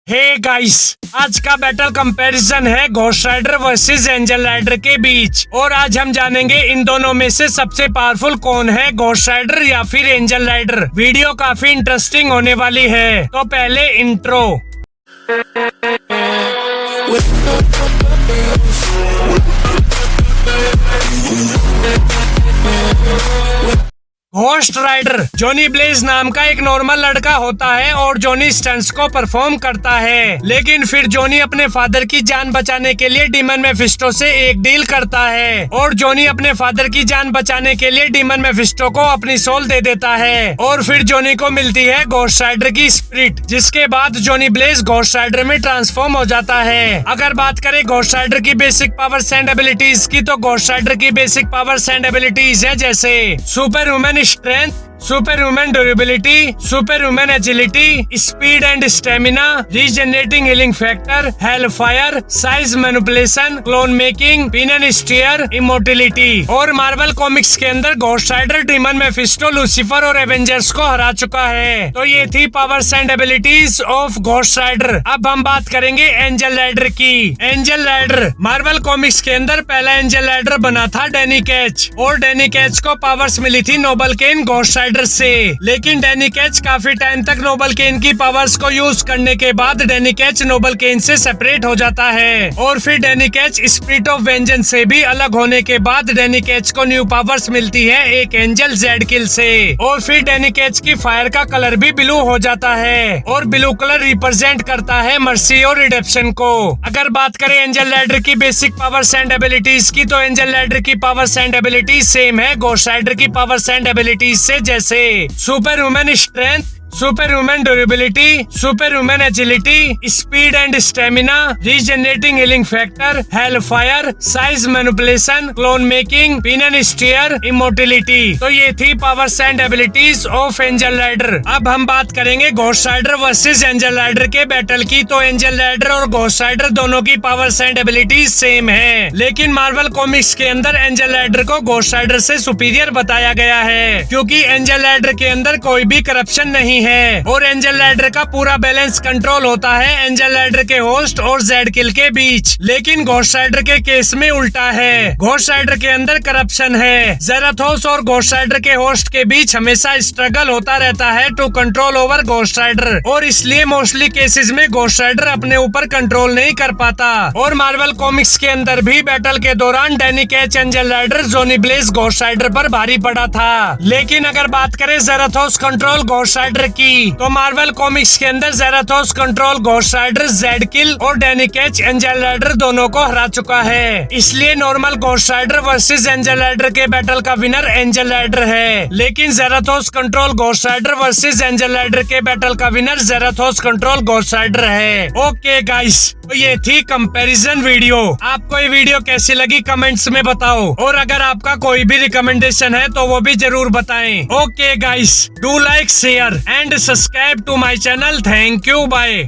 हे guys, आज का battle comparison है ghost rider versus angel rider के बीच और आज हम जानेंगे इन दोनों में से सबसे पावरफुल कौन है, घोस्ट राइडर या फिर एंजल राइडर। वीडियो काफी इंटरेस्टिंग होने वाली है। तो पहले intro. Ghost rider Johnny Blaze नाम का एक नॉर्मल लड़का होता है और जॉनी स्टंट्स को परफॉर्म करता है, लेकिन फिर जॉनी अपने फादर की जान बचाने के लिए डीमन मेफिस्टो से एक डील करता है और जॉनी अपने फादर की जान बचाने के लिए डीमन मेफिस्टो को अपनी सोल दे देता है और फिर जॉनी को मिलती है घोस्ट राइडर की स्पिरिट, जिसके बाद जॉनी ब्लेज घोस्ट राइडर में ट्रांसफॉर्म हो जाता है। अगर बात करें घोस्ट राइडर की बेसिक पावर्स एंड एबिलिटीज की, तो घोस्ट राइडर की बेसिक पावर्स एंड एबिलिटीज है जैसे super human strength, super human durability, super human agility, speed and stamina, regenerating healing factor, hell fire, size manipulation, clone making, pin and steer, immortality. और Marvel Comics के अंदर ghost rider demon Mephisto, Lucifer और Avengers को हरा चुका है। तो ये थी powers and abilities of ghost rider. अब हम बात करेंगे एंजल राइडर की। एंजल राइडर मार्वल कॉमिक्स के अंदर पहला एंजल राइडर बना था डैनी कैच और डैनी कैच को पावर्स मिली थी नोबल केन घोस्ट राइडर से, लेकिन डैनी कैच काफी टाइम तक नोबल केन की पावर्स को यूज करने के बाद डैनी कैच नोबल केन से सेपरेट हो जाता है और फिर Danny catch spirit of vengeance से भी अलग होने के बाद डैनी कैच को न्यू पावर्स मिलती है एक एंजल जेड किल से और फिर डैनी कैच की फायर का कलर भी ब्लू हो जाता है और ब्लू कलर रिप्रेजेंट करता है मर्सी और रिडेप्शन को। अगर बात करें एंजल राइडर की बेसिक पावर्स एंड एबिलिटीज की, तो एंजल राइडर की पावर्स एंड एबिलिटीज सेम है घोस्ट राइडर की पावर्स एंड एबिलिटीज से, जैसे super human strength, super human durability, super human agility, speed and stamina, regenerating healing factor, hell fire, size manipulation, clone making, pin and steer, immortality. तो ये थी powers and abilities of angel rider. अब हम बात करेंगे ghost rider versus angel rider के battle की। तो एंजल राइडर और घोस्ट राइडर दोनों की पावर्स एंड एबिलिटीज सेम है, लेकिन मार्वल कॉमिक्स के अंदर एंजल राइडर को घोस्ट राइडर से सुपीरियर बताया गया है, क्योंकि एंजल राइडर के अंदर कोई भी करप्शन नहीं है और एंजल राइडर का पूरा बैलेंस कंट्रोल होता है एंजल राइडर के होस्ट और जेड किल के बीच। लेकिन घोस्ट राइडर के केस में उल्टा है, घोस्ट राइडर के अंदर करप्शन है। जेराथोस और घोस्ट राइडर के होस्ट के बीच हमेशा स्ट्रगल होता रहता है to control over ghost rider और इसलिए मोस्टली केसेस में घोस्ट राइडर अपने ऊपर कंट्रोल नहीं कर पाता। और मार्वल कॉमिक्स के अंदर भी बैटल के दौरान Danny Ketch angel rider Johnny Blaze ghost rider पर भारी पड़ा था, लेकिन अगर बात करें जेराथोस कंट्रोल घोस्ट राइडर की, तो मार्वल कॉमिक्स के अंदर जेराथोस कंट्रोल घोस्ट राइडर, जेड किल और डैनी कैच एंजल राइडर दोनों को हरा चुका है। इसलिए normal Ghost rider versus angel rider के बैटल का विनर एंजल राइडर है, लेकिन Zarathos control Ghost rider versus angel rider के बैटल का winner Zarathos control Ghost Rider है। ओके गाइस, तो ये थी कंपैरिजन वीडियो। आपको ये वीडियो कैसी लगी कमेंट्स में बताओ और अगर आपका कोई भी रिकमेंडेशन है तो वो भी जरूर बताएं। Okay guys, do like, share and subscribe to my channel. Thank you. Bye.